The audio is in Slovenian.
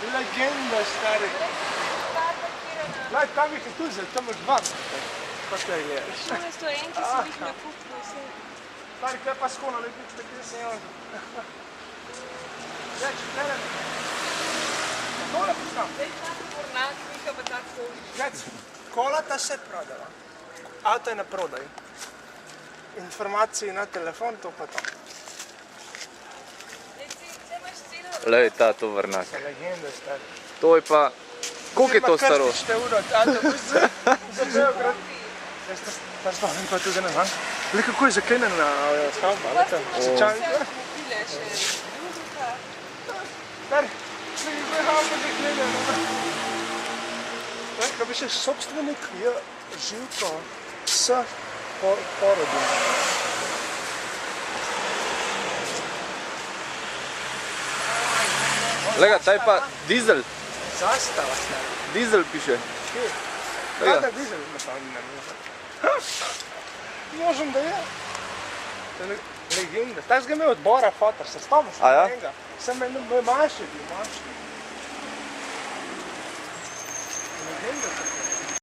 Legenda, stari. Lej, tam jih je tudi, tam je dva. Pa kaj gledaš? Šune stojenki so jih nakupili vse. Stari, kaj pa skona, ne biti 50 evrov. Več, gledaj. Dole postav. Zdaj ta tovornjak, Miha pa tak koži. Gledaj, kolata se prodava. Avto je na prodaj. Informacije na telefon, to pa to. Lej, ta tovornjak. Legenda, stari. To je pa... Koliko je to staro? Krstište uro, avtobus za Beograd. Ta spomnim pa tudi ne znam. Glej, kako je zaklenjena stavba, leta. Sečanka. Avtomobile še, muzika. Stari, glej, kako je avto zaklenjena. Kaj bi še sobstvenik je Živko s porodom. Lega, taj pa dizel. Zastava, stari. Dizel piše. Kje? Lega. Da, dizel, napavljena muza. Možem, da je. To je legenda. Tak ga imel odbora fotor, se spomniš? A ja? Sem moj manjši bil, manjši. Legenda.